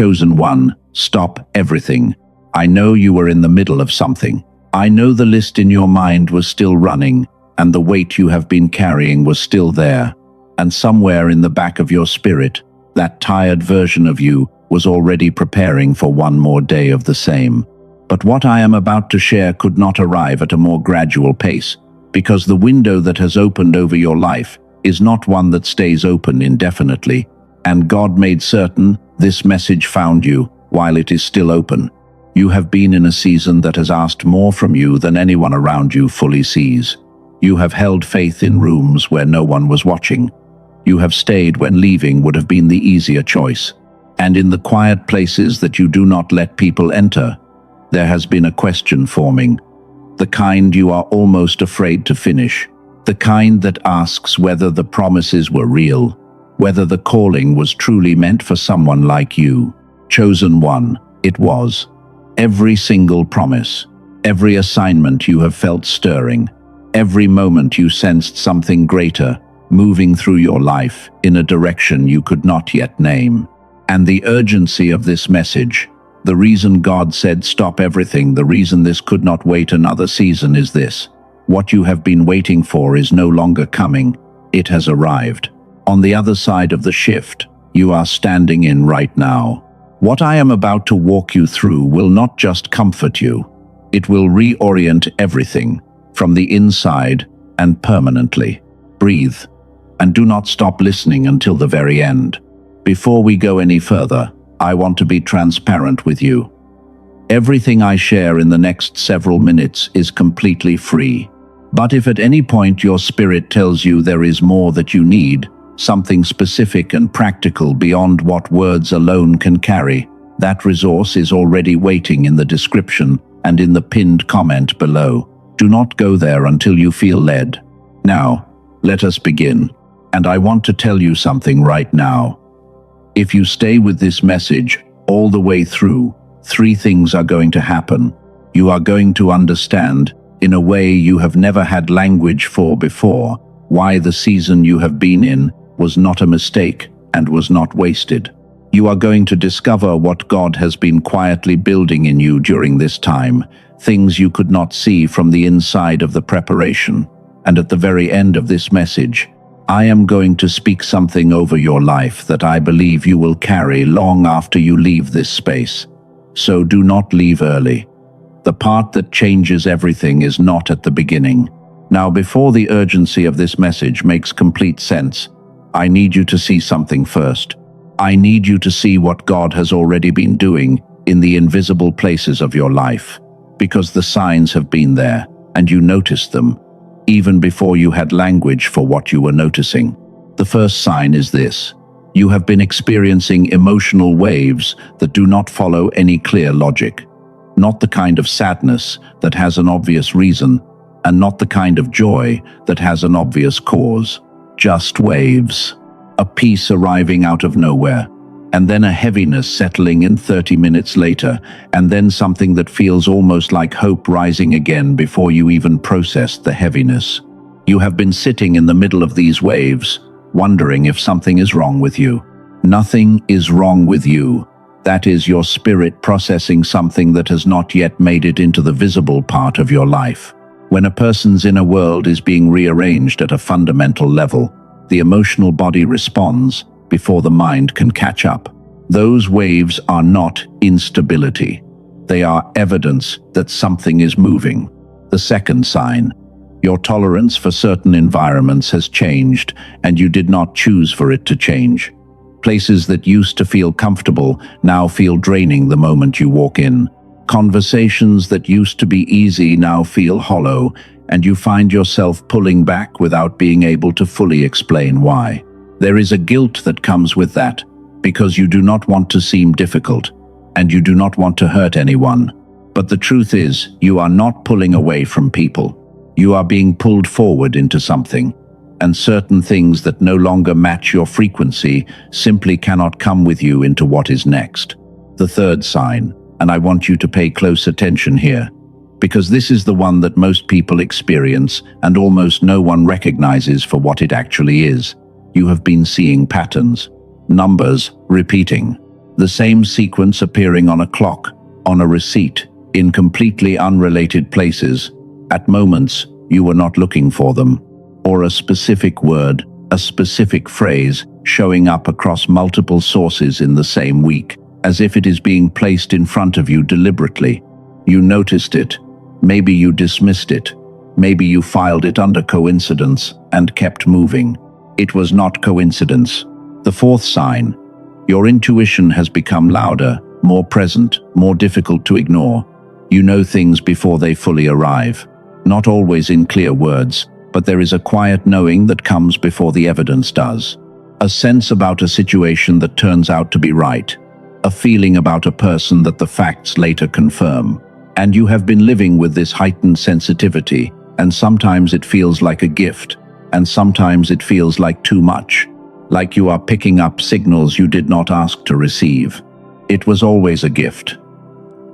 Chosen one, stop everything. I know you were in the middle of something. I know the list in your mind was still running, and the weight you have been carrying was still there. And somewhere in the back of your spirit, that tired version of you was already preparing for one more day of the same. But what I am about to share could not arrive at a more gradual pace, because the window that has opened over your life is not one that stays open indefinitely, and God made certain this message found you while it is still open. You have been in a season that has asked more from you than anyone around you fully sees. You have held faith in rooms where no one was watching. You have stayed when leaving would have been the easier choice. And in the quiet places that you do not let people enter, there has been a question forming, the kind you are almost afraid to finish, the kind that asks whether the promises were real, whether the calling was truly meant for someone like you. Chosen one, it was. Every single promise, every assignment you have felt stirring, every moment you sensed something greater moving through your life in a direction you could not yet name. And the urgency of this message, the reason God said stop everything, the reason this could not wait another season is this. What you have been waiting for is no longer coming, it has arrived. On the other side of the shift, you are standing in right now. What I am about to walk you through will not just comfort you, it will reorient everything from the inside and permanently. Breathe, and do not stop listening until the very end. Before we go any further, I want to be transparent with you. Everything I share in the next several minutes is completely free. But if at any point your spirit tells you there is more that you need, something specific and practical beyond what words alone can carry, that resource is already waiting in the description and in the pinned comment below. Do not go there until you feel led. Now, let us begin. And I want to tell you something right now. If you stay with this message all the way through, three things are going to happen. You are going to understand, in a way you have never had language for before, why the season you have been in was not a mistake and was not wasted. You are going to discover what God has been quietly building in you during this time, things you could not see from the inside of the preparation. And at the very end of this message, I am going to speak something over your life that I believe you will carry long after you leave this space. So do not leave early. The part that changes everything is not at the beginning. Now, before the urgency of this message makes complete sense, I need you to see something first. I need you to see what God has already been doing in the invisible places of your life, because the signs have been there, and you noticed them, even before you had language for what you were noticing. The first sign is this. You have been experiencing emotional waves that do not follow any clear logic. Not the kind of sadness that has an obvious reason, and not the kind of joy that has an obvious cause. Just waves. A peace arriving out of nowhere, and then a heaviness settling in 30 minutes later, and then something that feels almost like hope rising again before you even processed the heaviness. You have been sitting in the middle of these waves, wondering if something is wrong with you. Nothing is wrong with you. That is your spirit processing something that has not yet made it into the visible part of your life. When a person's inner world is being rearranged at a fundamental level, the emotional body responds before the mind can catch up. Those waves are not instability. They are evidence that something is moving. The second sign, your tolerance for certain environments has changed, and you did not choose for it to change. Places that used to feel comfortable now feel draining the moment you walk in. Conversations that used to be easy now feel hollow, and you find yourself pulling back without being able to fully explain why. There is a guilt that comes with that, because you do not want to seem difficult, and you do not want to hurt anyone. But the truth is, you are not pulling away from people. You are being pulled forward into something, and certain things that no longer match your frequency simply cannot come with you into what is next. The third sign, and I want you to pay close attention here, because this is the one that most people experience and almost no one recognizes for what it actually is. You have been seeing patterns, numbers repeating. The same sequence appearing on a clock, on a receipt, in completely unrelated places, at moments you were not looking for them, or a specific word, a specific phrase, showing up across multiple sources in the same week, as if it is being placed in front of you deliberately. You noticed it, maybe you dismissed it, maybe you filed it under coincidence and kept moving. It was not coincidence. The fourth sign, your intuition has become louder, more present, more difficult to ignore. You know things before they fully arrive. Not always in clear words, but there is a quiet knowing that comes before the evidence does. A sense about a situation that turns out to be right. A feeling about a person that the facts later confirm. And you have been living with this heightened sensitivity, and sometimes it feels like a gift, and sometimes it feels like too much, like you are picking up signals you did not ask to receive. It was always a gift.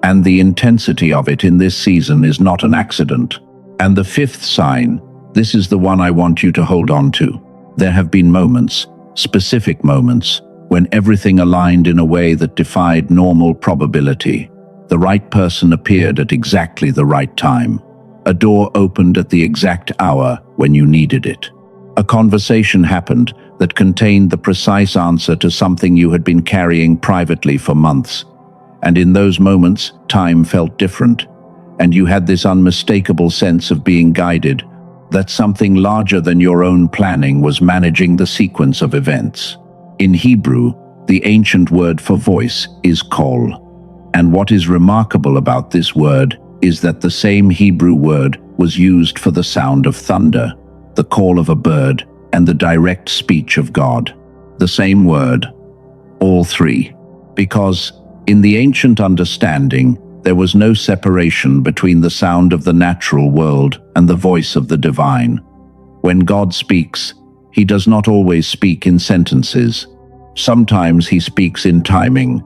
And the intensity of it in this season is not an accident. And the fifth sign, this is the one I want you to hold on to. There have been moments, specific moments, when everything aligned in a way that defied normal probability. The right person appeared at exactly the right time. A door opened at the exact hour when you needed it. A conversation happened that contained the precise answer to something you had been carrying privately for months. And in those moments, time felt different, and you had this unmistakable sense of being guided, that something larger than your own planning was managing the sequence of events. In Hebrew, the ancient word for voice is kol. And what is remarkable about this word is that the same Hebrew word was used for the sound of thunder, the call of a bird, and the direct speech of God. The same word, all three, because in the ancient understanding, there was no separation between the sound of the natural world and the voice of the divine. When God speaks, he does not always speak in sentences. Sometimes he speaks in timing.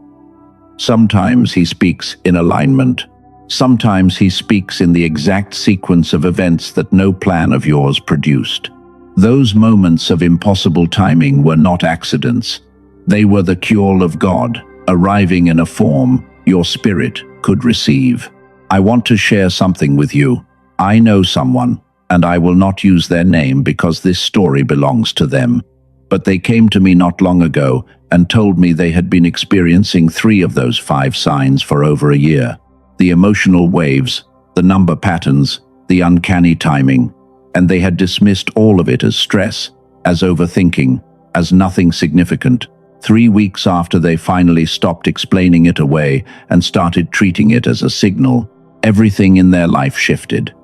Sometimes he speaks in alignment. Sometimes he speaks in the exact sequence of events that no plan of yours produced. Those moments of impossible timing were not accidents. They were the call of God, arriving in a form your spirit could receive. I want to share something with you. I know someone, and I will not use their name because this story belongs to them. But they came to me not long ago and told me they had been experiencing 3 of those 5 signs for over a year. The emotional waves, the number patterns, the uncanny timing, and they had dismissed all of it as stress, as overthinking, as nothing significant. 3 weeks after they finally stopped explaining it away and started treating it as a signal, everything in their life shifted.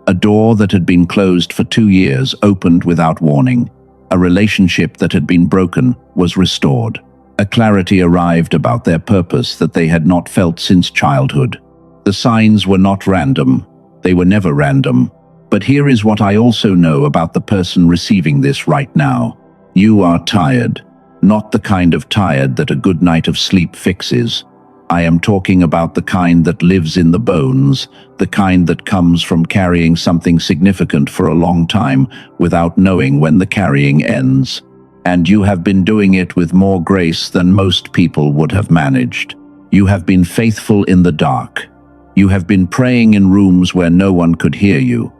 A door that had been closed for 2 years opened without warning. A relationship that had been broken was restored. A clarity arrived about their purpose that they had not felt since childhood. The signs were not random. They were never random. But here is what I also know about the person receiving this right now. You are tired. Not the kind of tired that a good night of sleep fixes. I am talking about the kind that lives in the bones, the kind that comes from carrying something significant for a long time without knowing when the carrying ends. And you have been doing it with more grace than most people would have managed. You have been faithful in the dark. You have been praying in rooms where no one could hear you.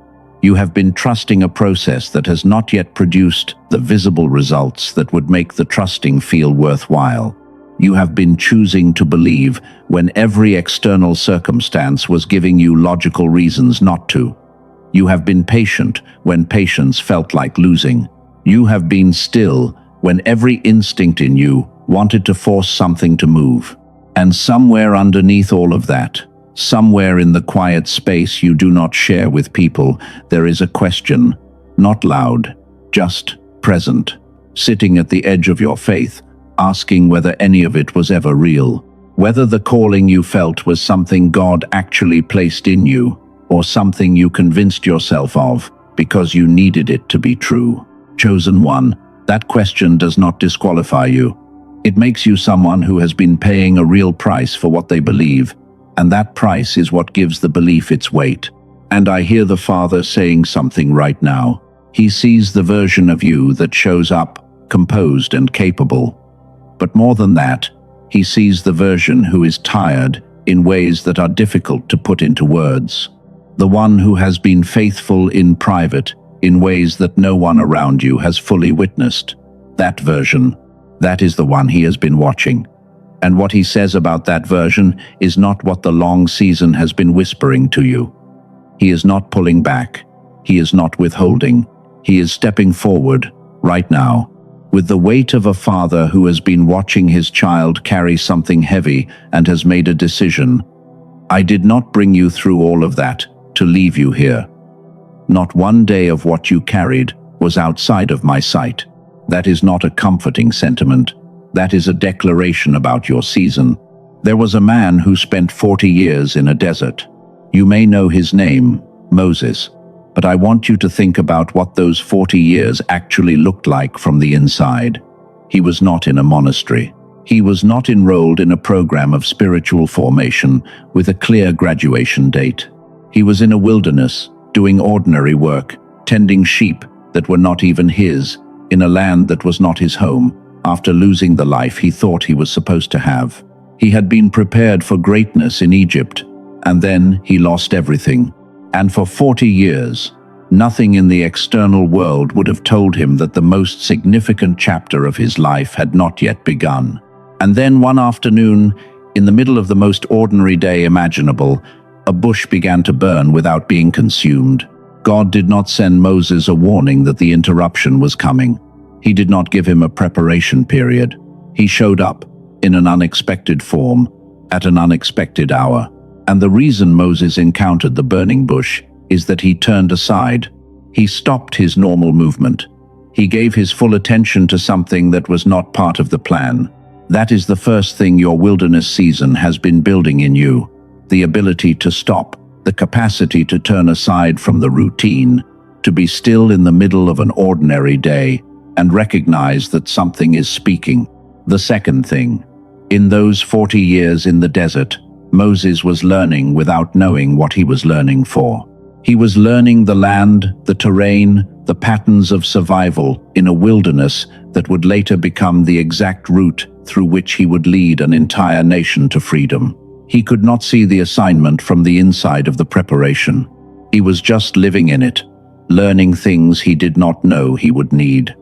You have been trusting a process that has not yet produced the visible results that would make the trusting feel worthwhile. You have been choosing to believe when every external circumstance was giving you logical reasons not to. You have been patient when patience felt like losing. You have been still when every instinct in you wanted to force something to move. And somewhere underneath all of that, somewhere in the quiet space you do not share with people, there is a question, not loud, just present, sitting at the edge of your faith, asking whether any of it was ever real, whether the calling you felt was something God actually placed in you, or something you convinced yourself of because you needed it to be true. Chosen one, that question does not disqualify you. It makes you someone who has been paying a real price for what they believe, and that price is what gives the belief its weight. And I hear the Father saying something right now. He sees the version of you that shows up, composed and capable. But more than that, He sees the version who is tired in ways that are difficult to put into words. The one who has been faithful in private in ways that no one around you has fully witnessed. That version, that is the one he has been watching. And what he says about that version is not what the long season has been whispering to you. He is not pulling back. He is not withholding. He is stepping forward, right now, with the weight of a father who has been watching his child carry something heavy and has made a decision. I did not bring you through all of that to leave you here. Not one day of what you carried was outside of my sight. That is not a comforting sentiment. That is a declaration about your season. There was a man who spent 40 years in a desert. You may know his name, Moses, but I want you to think about what those 40 years actually looked like from the inside. He was not in a monastery. He was not enrolled in a program of spiritual formation with a clear graduation date. He was in a wilderness, doing ordinary work, tending sheep that were not even his, in a land that was not his home, after losing the life he thought he was supposed to have. He had been prepared for greatness in Egypt, and then he lost everything. And for 40 years, nothing in the external world would have told him that the most significant chapter of his life had not yet begun. And then one afternoon, in the middle of the most ordinary day imaginable, a bush began to burn without being consumed. God did not send Moses a warning that the interruption was coming. He did not give him a preparation period. He showed up in an unexpected form, at an unexpected hour. And the reason Moses encountered the burning bush is that he turned aside. He stopped his normal movement. He gave his full attention to something that was not part of the plan. That is the first thing your wilderness season has been building in you. The ability to stop, the capacity to turn aside from the routine, to be still in the middle of an ordinary day and recognize that something is speaking. The second thing, in those 40 years in the desert, Moses was learning without knowing what he was learning for. He was learning the land, the terrain, the patterns of survival in a wilderness that would later become the exact route through which he would lead an entire nation to freedom. He could not see the assignment from the inside of the preparation. He was just living in it, learning things he did not know he would need.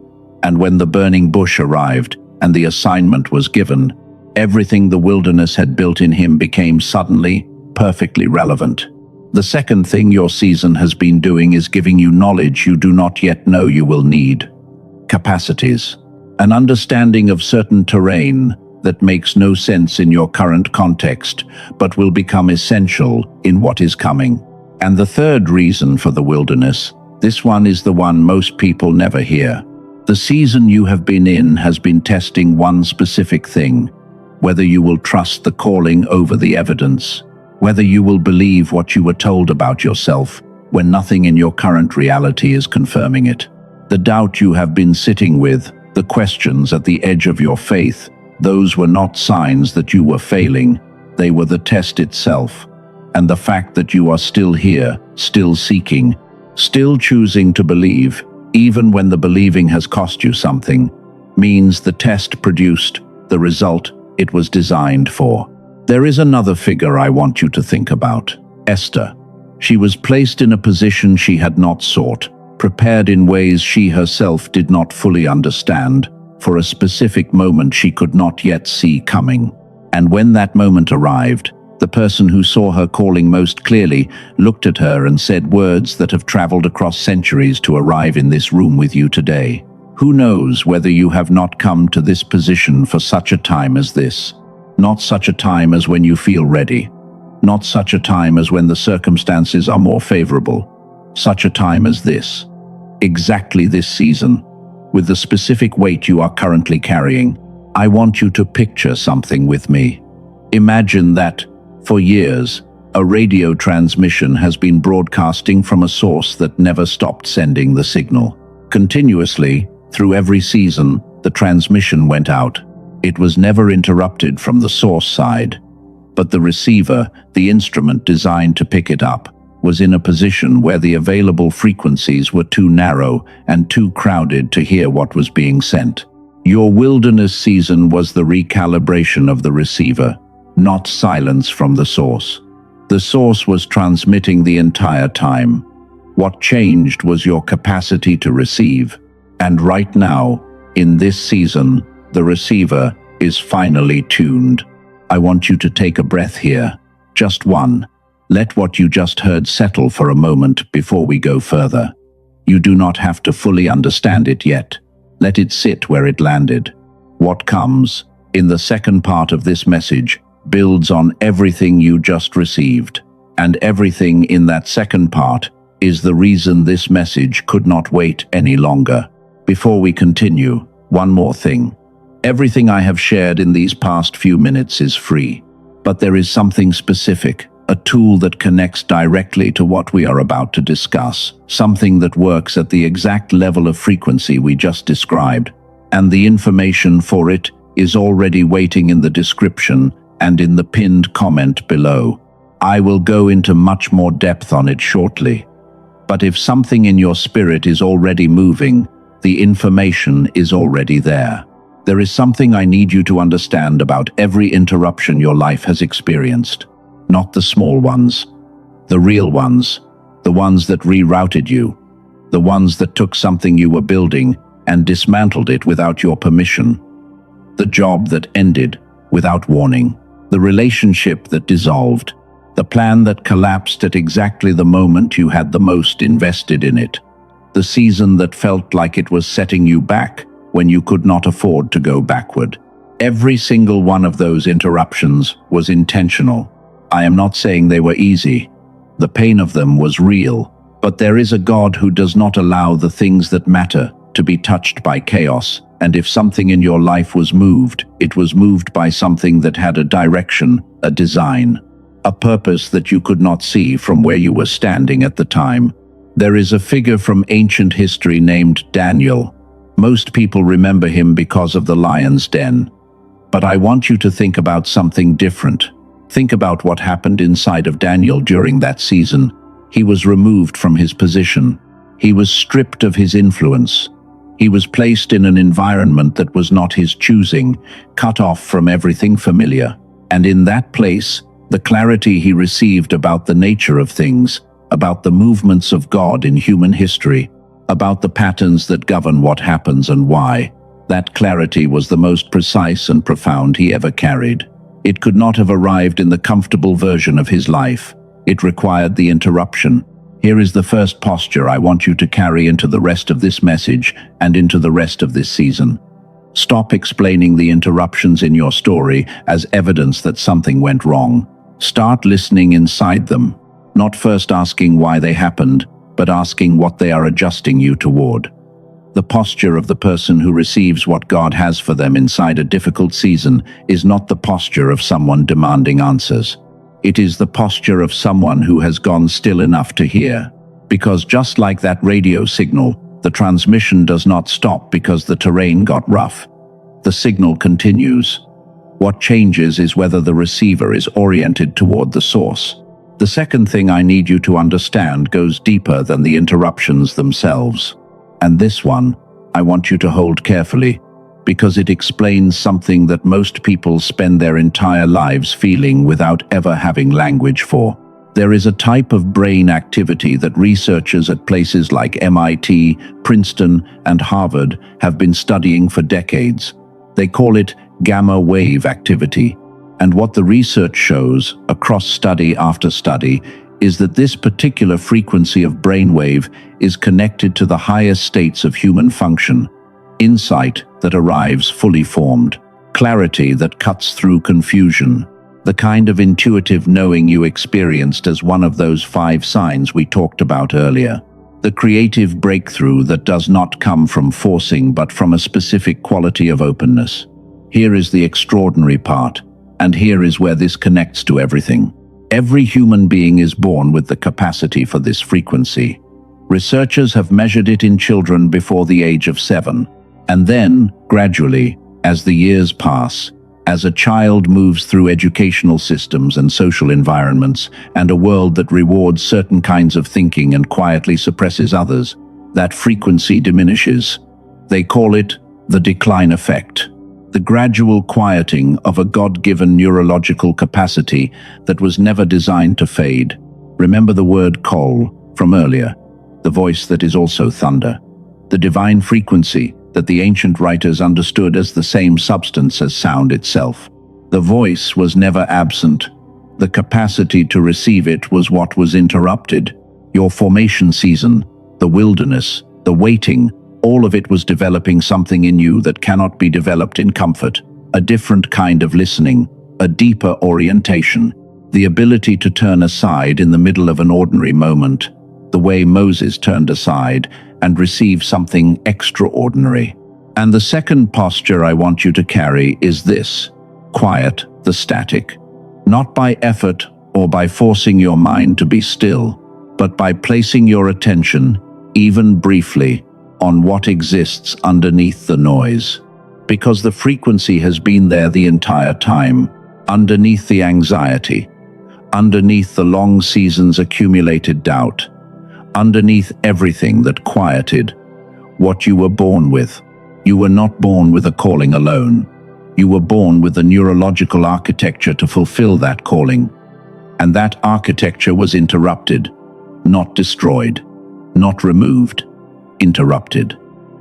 And when the burning bush arrived and the assignment was given, everything the wilderness had built in him became suddenly perfectly relevant. The second thing your season has been doing is giving you knowledge you do not yet know you will need. Capacities. An understanding of certain terrain that makes no sense in your current context, but will become essential in what is coming. And the third reason for the wilderness, this one is the one most people never hear. The season you have been in has been testing one specific thing: whether you will trust the calling over the evidence, whether you will believe what you were told about yourself when nothing in your current reality is confirming it. The doubt you have been sitting with, the questions at the edge of your faith, those were not signs that you were failing, they were the test itself. And the fact that you are still here, still seeking, still choosing to believe, even when the believing has cost you something, means the test produced the result it was designed for. There is another figure I want you to think about: Esther. She was placed in a position she had not sought, prepared in ways she herself did not fully understand, for a specific moment she could not yet see coming. And when that moment arrived, the person who saw her calling most clearly looked at her and said words that have traveled across centuries to arrive in this room with you today. Who knows whether you have not come to this position for such a time as this? Not such a time as when you feel ready. Not such a time as when the circumstances are more favorable. Such a time as this. Exactly this season. With the specific weight you are currently carrying, I want you to picture something with me. Imagine that, for years, a radio transmission has been broadcasting from a source that never stopped sending the signal. Continuously, through every season, the transmission went out. It was never interrupted from the source side, but the receiver, the instrument designed to pick it up, was in a position where the available frequencies were too narrow and too crowded to hear what was being sent. Your wilderness season was the recalibration of the receiver, not silence from the source. The source was transmitting the entire time. What changed was your capacity to receive. And right now, in this season, the receiver is finally tuned. I want you to take a breath here. Just one. Let what you just heard settle for a moment before we go further. You do not have to fully understand it yet. Let it sit where it landed. What comes, in the second part of this message, builds on everything you just received. And everything in that second part is the reason this message could not wait any longer. Before we continue, one more thing. Everything I have shared in these past few minutes is free. But there is something specific, a tool that connects directly to what we are about to discuss, something that works at the exact level of frequency we just described, and the information for it is already waiting in the description and in the pinned comment below. I will go into much more depth on it shortly. But if something in your spirit is already moving, the information is already there. There is something I need you to understand about every interruption your life has experienced. Not the small ones, the real ones, the ones that rerouted you, the ones that took something you were building and dismantled it without your permission, the job that ended without warning, the relationship that dissolved, the plan that collapsed at exactly the moment you had the most invested in it, the season that felt like it was setting you back when you could not afford to go backward. Every single one of those interruptions was intentional. I am not saying they were easy. The pain of them was real, but there is a God who does not allow the things that matter to be touched by chaos, and if something in your life was moved, it was moved by something that had a direction, a design, a purpose that you could not see from where you were standing at the time. There is a figure from ancient history named Daniel. Most people remember him because of the lion's den. But I want you to think about something different. Think about what happened inside of Daniel during that season. He was removed from his position. He was stripped of his influence. He was placed in an environment that was not his choosing, cut off from everything familiar. And in that place, the clarity he received about the nature of things, about the movements of God in human history, about the patterns that govern what happens and why, that clarity was the most precise and profound he ever carried. It could not have arrived in the comfortable version of his life. It required the interruption. Here is the first posture I want you to carry into the rest of this message and into the rest of this season. Stop explaining the interruptions in your story as evidence that something went wrong. Start listening inside them, not first asking why they happened, but asking what they are adjusting you toward. The posture of the person who receives what God has for them inside a difficult season is not the posture of someone demanding answers. It is the posture of someone who has gone still enough to hear. Because just like that radio signal, the transmission does not stop because the terrain got rough. The signal continues. What changes is whether the receiver is oriented toward the source. The second thing I need you to understand goes deeper than the interruptions themselves. And this one, I want you to hold carefully, because it explains something that most people spend their entire lives feeling without ever having language for. There is a type of brain activity that researchers at places like MIT, Princeton, and Harvard have been studying for decades. They call it gamma wave activity. And what the research shows, across study after study, is that this particular frequency of brainwave is connected to the highest states of human function, insight that arrives fully formed, clarity that cuts through confusion, the kind of intuitive knowing you experienced as one of those 5 signs we talked about earlier, the creative breakthrough that does not come from forcing but from a specific quality of openness. Here is the extraordinary part, and here is where this connects to everything. Every human being is born with the capacity for this frequency. Researchers have measured it in children before the age of 7. And then, gradually, as the years pass, as a child moves through educational systems and social environments, and a world that rewards certain kinds of thinking and quietly suppresses others, that frequency diminishes. They call it The decline effect. The gradual quieting of a God-given neurological capacity that was never designed to fade. Remember the word call from earlier, the voice that is also thunder. The divine frequency that the ancient writers understood as the same substance as sound itself. The voice was never absent. The capacity to receive it was what was interrupted. Your formation season, the wilderness, the waiting, all of it was developing something in you that cannot be developed in comfort. A different kind of listening, a deeper orientation, the ability to turn aside in the middle of an ordinary moment, the way Moses turned aside and receive something extraordinary. And the second posture I want you to carry is this: quiet the static. Not by effort or by forcing your mind to be still, but by placing your attention, even briefly, on what exists underneath the noise. Because the frequency has been there the entire time, underneath the anxiety, underneath the long seasons accumulated doubt, underneath everything that quieted what you were born with. You were not born with a calling alone. You were born with the neurological architecture to fulfill that calling. And that architecture was interrupted, not destroyed, not removed, interrupted.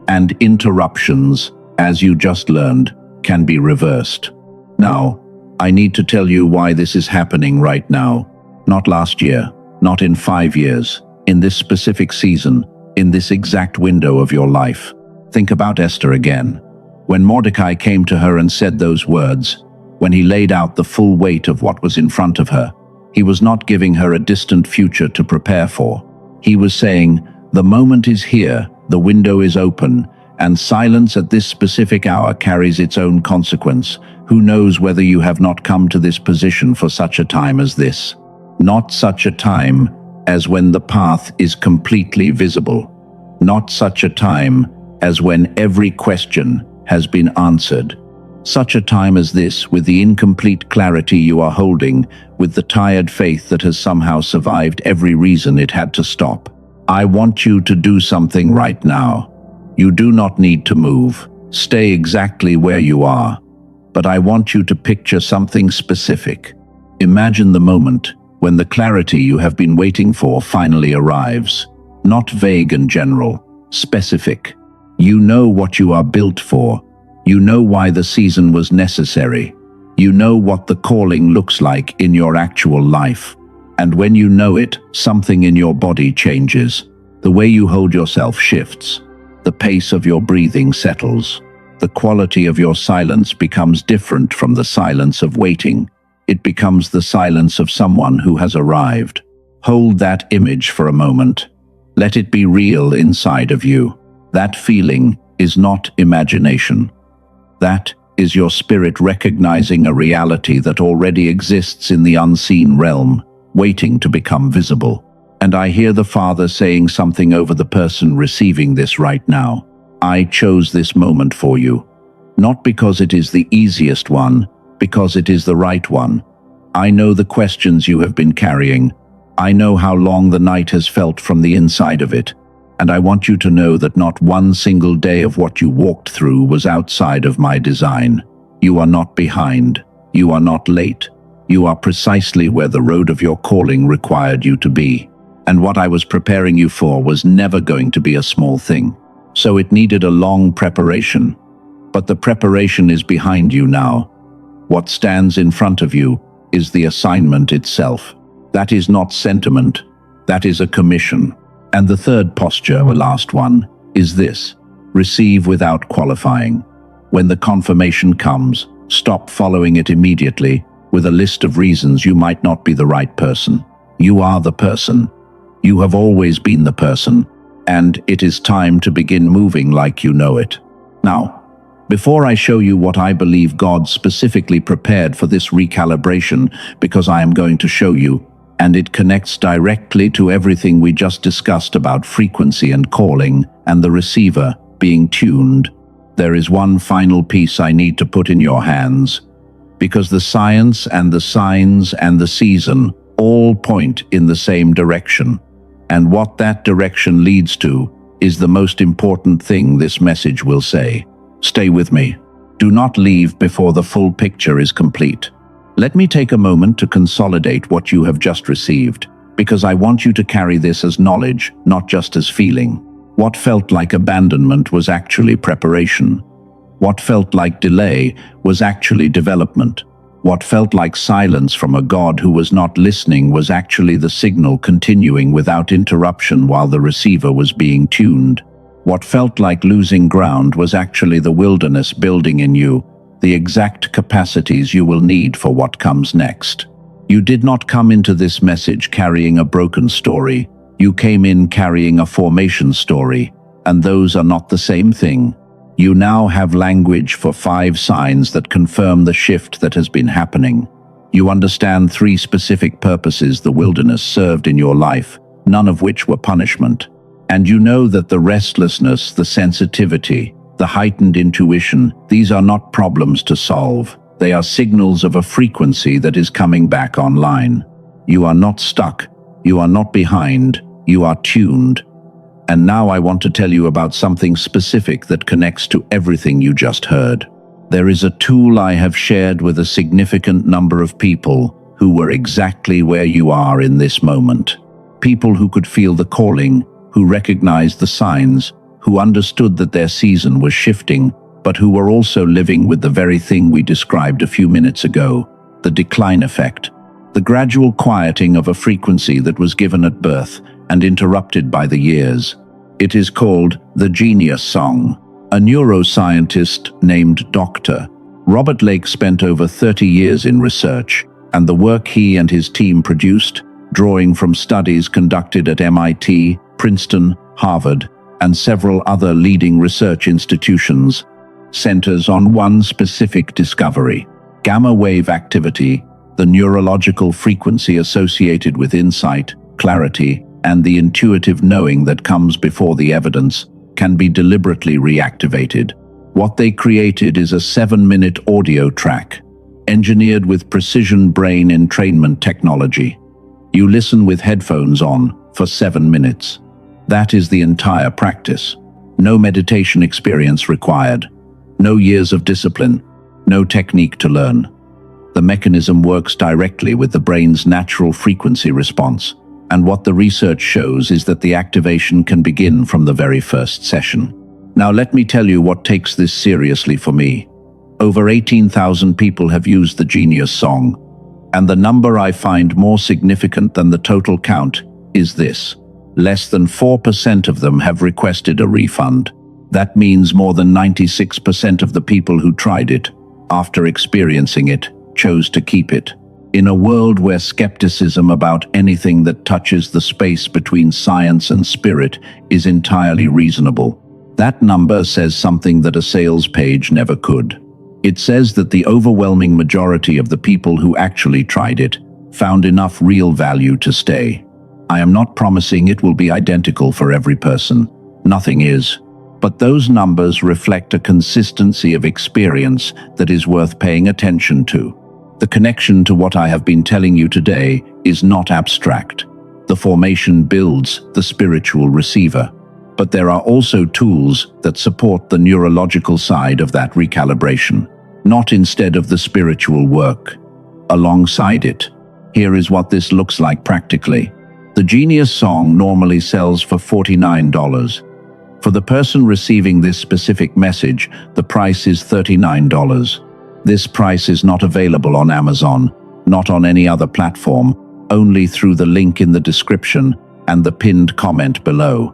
And interruptions, as you just learned, can be reversed. Now, I need to tell you why this is happening right now. Not last year, not in 5 years, in this specific season, in this exact window of your life. Think about Esther again. When Mordecai came to her and said those words, when he laid out the full weight of what was in front of her, he was not giving her a distant future to prepare for. He was saying, the moment is here, the window is open, and silence at this specific hour carries its own consequence. Who knows whether you have not come to this position for such a time as this? Not such a time as when the path is completely visible. Not such a time as when every question has been answered. Such a time as this, with the incomplete clarity you are holding, with the tired faith that has somehow survived every reason it had to stop. I want you to do something right now. You do not need to move. Stay exactly where you are. But I want you to picture something specific. Imagine the moment when the clarity you have been waiting for finally arrives. Not vague and general, specific. You know what you are built for. You know why the season was necessary. You know what the calling looks like in your actual life. And when you know it, something in your body changes. The way you hold yourself shifts. The pace of your breathing settles. The quality of your silence becomes different from the silence of waiting. It becomes the silence of someone who has arrived. Hold that image for a moment. Let it be real inside of you. That feeling is not imagination. That is your spirit recognizing a reality that already exists in the unseen realm, waiting to become visible. And I hear the Father saying something over the person receiving this right now. I chose this moment for you. Not because it is the easiest one, because it is the right one. I know the questions you have been carrying. I know how long the night has felt from the inside of it. And I want you to know that not one single day of what you walked through was outside of my design. You are not behind. You are not late. You are precisely where the road of your calling required you to be. And what I was preparing you for was never going to be a small thing. So it needed a long preparation. But the preparation is behind you now. What stands in front of you is the assignment itself. That is not sentiment. That is a commission. And the third posture, the last one, is this: receive without qualifying. When the confirmation comes, stop following it immediately with a list of reasons you might not be the right person. You are the person. You have always been the person, and it is time to begin moving like you know it. Now, before I show you what I believe God specifically prepared for this recalibration, because I am going to show you, and it connects directly to everything we just discussed about frequency and calling and the receiver being tuned, there is one final piece I need to put in your hands, because the science and the signs and the season all point in the same direction. And what that direction leads to is the most important thing this message will say. Stay with me. Do not leave before the full picture is complete. Let me take a moment to consolidate what you have just received, because I want you to carry this as knowledge, not just as feeling. What felt like abandonment was actually preparation. What felt like delay was actually development. What felt like silence from a God who was not listening was actually the signal continuing without interruption while the receiver was being tuned. What felt like losing ground was actually the wilderness building in you, the exact capacities you will need for what comes next. You did not come into this message carrying a broken story. You came in carrying a formation story, and those are not the same thing. You now have language for 5 signs that confirm the shift that has been happening. You understand 3 specific purposes the wilderness served in your life, none of which were punishment. And you know that the restlessness, the sensitivity, the heightened intuition, these are not problems to solve. They are signals of a frequency that is coming back online. You are not stuck. You are not behind. You are tuned. And now I want to tell you about something specific that connects to everything you just heard. There is a tool I have shared with a significant number of people who were exactly where you are in this moment. People who could feel the calling, who recognized the signs, who understood that their season was shifting, but who were also living with the very thing we described a few minutes ago, the decline effect, the gradual quieting of a frequency that was given at birth and interrupted by the years. It is called the genius song. A neuroscientist named Dr. Robert Lake spent over 30 years in research, and the work he and his team produced, drawing from studies conducted at MIT, Princeton, Harvard, and several other leading research institutions, centers on one specific discovery: gamma wave activity, the neurological frequency associated with insight, clarity, and the intuitive knowing that comes before the evidence, can be deliberately reactivated. What they created is a 7-minute audio track, engineered with precision brain entrainment technology. You listen with headphones on for 7 minutes. That is the entire practice. No meditation experience required. No years of discipline. No technique to learn. The mechanism works directly with the brain's natural frequency response, and what the research shows is that the activation can begin from the very first session. Now let me tell you what takes this seriously for me. Over 18,000 people have used the Genius Song, and the number I find more significant than the total count is this: less than 4% of them have requested a refund. That means more than 96% of the people who tried it, after experiencing it, chose to keep it. In a world where skepticism about anything that touches the space between science and spirit is entirely reasonable, that number says something that a sales page never could. It says that the overwhelming majority of the people who actually tried it found enough real value to stay. I am not promising it will be identical for every person. Nothing is. But those numbers reflect a consistency of experience that is worth paying attention to. The connection to what I have been telling you today is not abstract. The formation builds the spiritual receiver. But there are also tools that support the neurological side of that recalibration, not instead of the spiritual work. Alongside it, here is what this looks like practically. The Genius Song normally sells for $49. For the person receiving this specific message, the price is $39. This price is not available on Amazon, not on any other platform, only through the link in the description and the pinned comment below.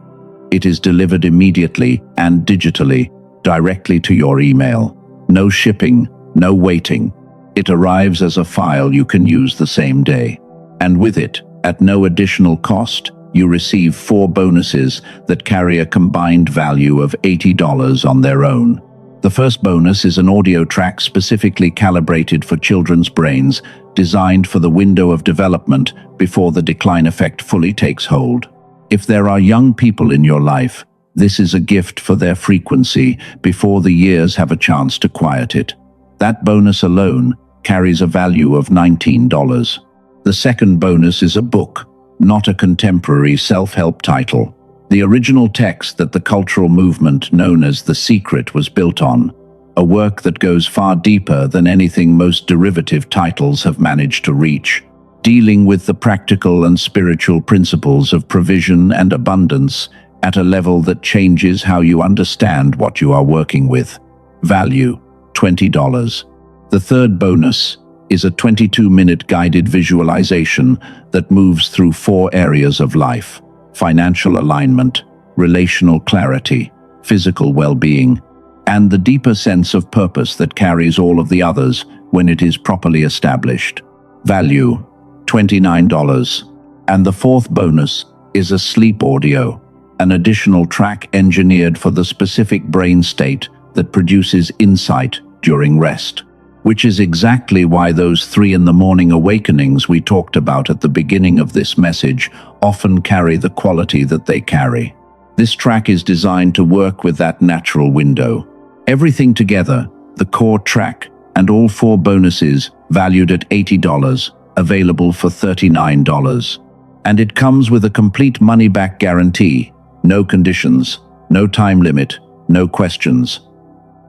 It is delivered immediately and digitally, directly to your email. No shipping, no waiting. It arrives as a file you can use the same day. And with it, at no additional cost, you receive 4 bonuses that carry a combined value of $80 on their own. The first bonus is an audio track specifically calibrated for children's brains, designed for the window of development before the decline effect fully takes hold. If there are young people in your life, this is a gift for their frequency before the years have a chance to quiet it. That bonus alone carries a value of $19. The second bonus is a book, not a contemporary self-help title. The original text that the cultural movement known as The Secret was built on, a work that goes far deeper than anything most derivative titles have managed to reach, dealing with the practical and spiritual principles of provision and abundance at a level that changes how you understand what you are working with. Value, $20. The third bonus is a 22-minute guided visualization that moves through 4 areas of life: financial alignment, relational clarity, physical well-being, and the deeper sense of purpose that carries all of the others when it is properly established. Value, $29. And the fourth bonus is a sleep audio, an additional track engineered for the specific brain state that produces insight during rest, which is exactly why those 3 in the morning awakenings we talked about at the beginning of this message often carry the quality that they carry. This track is designed to work with that natural window. Everything together, the core track and all 4 bonuses valued at $80, available for $39. And it comes with a complete money-back guarantee, no conditions, no time limit, no questions.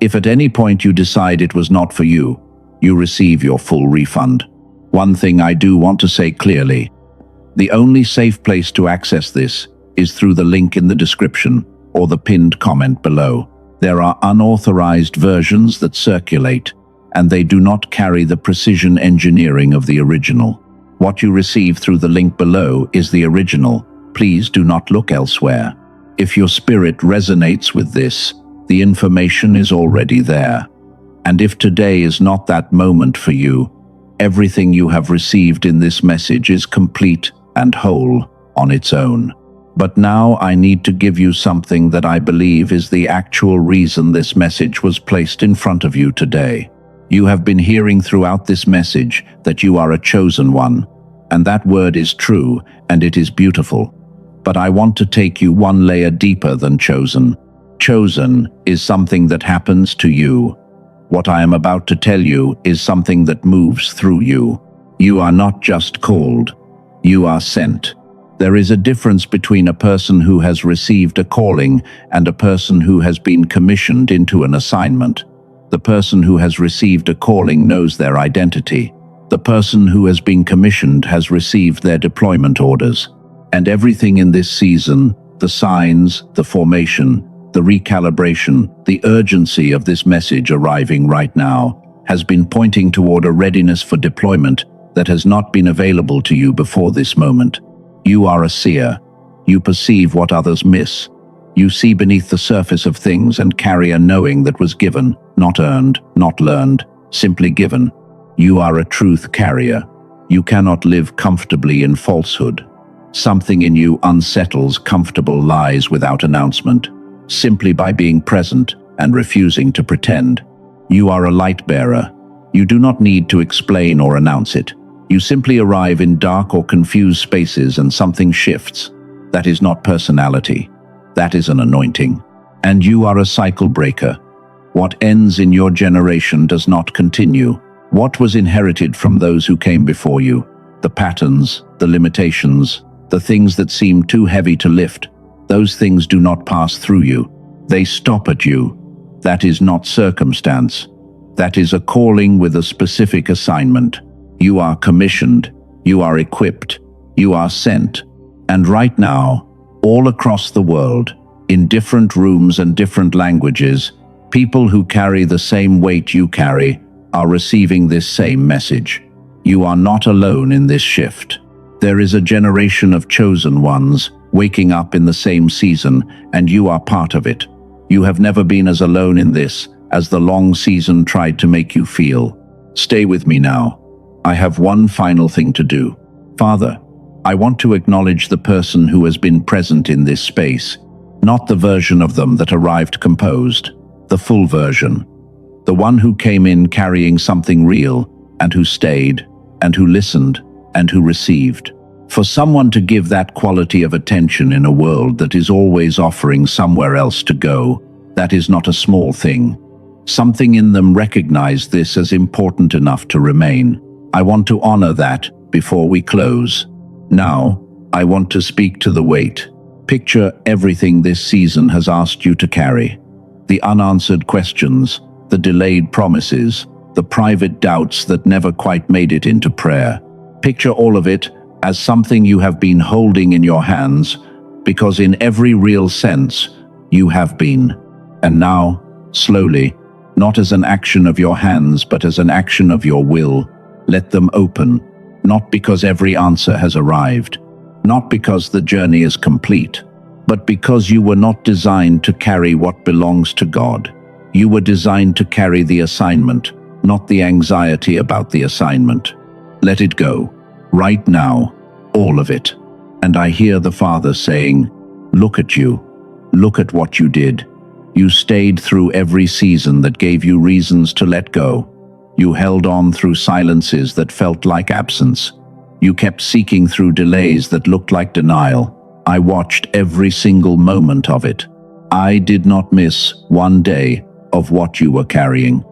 If at any point you decide it was not for you, you receive your full refund. One thing I do want to say clearly: the only safe place to access this is through the link in the description or the pinned comment below. There are unauthorized versions that circulate, and they do not carry the precision engineering of the original. What you receive through the link below is the original. Please do not look elsewhere. If your spirit resonates with this, the information is already there. And if today is not that moment for you, everything you have received in this message is complete and whole on its own. But now I need to give you something that I believe is the actual reason this message was placed in front of you today. You have been hearing throughout this message that you are a chosen one, and that word is true and it is beautiful. But I want to take you one layer deeper than chosen. Chosen is something that happens to you. What I am about to tell you is something that moves through you. You are not just called, you are sent. There is a difference between a person who has received a calling and a person who has been commissioned into an assignment. The person who has received a calling knows their identity. The person who has been commissioned has received their deployment orders. And everything in this season, the signs, the formation, the recalibration, the urgency of this message arriving right now, has been pointing toward a readiness for deployment that has not been available to you before this moment. You are a seer. You perceive what others miss. You see beneath the surface of things and carry a knowing that was given, not earned, not learned, simply given. You are a truth carrier. You cannot live comfortably in falsehood. Something in you unsettles comfortable lies without announcement, simply by being present and refusing to pretend. You are a light bearer. You do not need to explain or announce it. You simply arrive in dark or confused spaces and something shifts. That is not personality. That is an anointing. And you are a cycle breaker. What ends in your generation does not continue. What was inherited from those who came before you, the patterns, the limitations, the things that seem too heavy to lift, those things do not pass through you. They stop at you. That is not circumstance. That is a calling with a specific assignment. You are commissioned. You are equipped. You are sent. And right now, all across the world, in different rooms and different languages, people who carry the same weight you carry are receiving this same message. You are not alone in this shift. There is a generation of chosen ones waking up in the same season, and you are part of it. You have never been as alone in this as the long season tried to make you feel. Stay with me now. I have one final thing to do. Father, I want to acknowledge the person who has been present in this space, not the version of them that arrived composed, the full version. The one who came in carrying something real, and who stayed, and who listened, and who received. For someone to give that quality of attention in a world that is always offering somewhere else to go, that is not a small thing. Something in them recognized this as important enough to remain. I want to honor that before we close. Now, I want to speak to the weight. Picture everything this season has asked you to carry. The unanswered questions, the delayed promises, the private doubts that never quite made it into prayer. Picture all of it as something you have been holding in your hands, because in every real sense, you have been. And now, slowly, not as an action of your hands, but as an action of your will, let them open, not because every answer has arrived, not because the journey is complete, but because you were not designed to carry what belongs to God. You were designed to carry the assignment, not the anxiety about the assignment. Let it go, right now, all of it. And I hear the Father saying, look at you, look at what you did. You stayed through every season that gave you reasons to let go. You held on through silences that felt like absence. You kept seeking through delays that looked like denial. I watched every single moment of it. I did not miss one day of what you were carrying.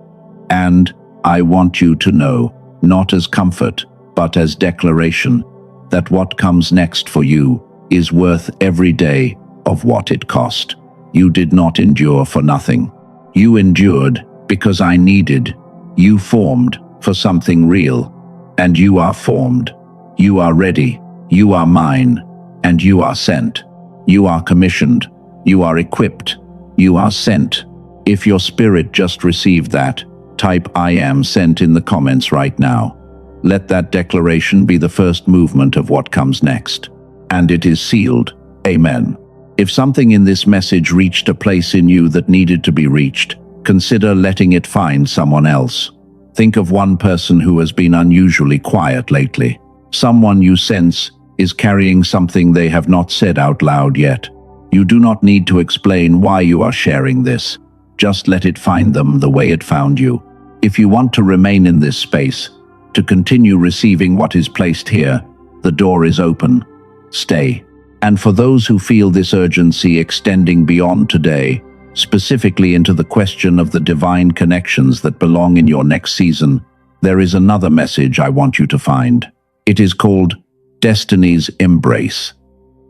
And I want you to know, not as comfort, but as declaration, that what comes next for you is worth every day of what it cost. You did not endure for nothing. You endured because I needed. You formed for something real, and you are formed. You are ready. You are mine, and you are sent. You are commissioned. You are equipped. You are sent. If your spirit just received that, type I am sent in the comments right now. Let that declaration be the first movement of what comes next. And it is sealed. Amen. If something in this message reached a place in you that needed to be reached, consider letting it find someone else. Think of one person who has been unusually quiet lately. Someone you sense is carrying something they have not said out loud yet. You do not need to explain why you are sharing this. Just let it find them the way it found you. If you want to remain in this space, to continue receiving what is placed here, the door is open. Stay. And for those who feel this urgency extending beyond today, specifically into the question of the divine connections that belong in your next season, there is another message I want you to find. It is called Destiny's Embrace.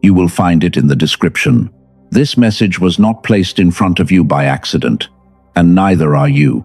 You will find it in the description. This message was not placed in front of you by accident, and neither are you.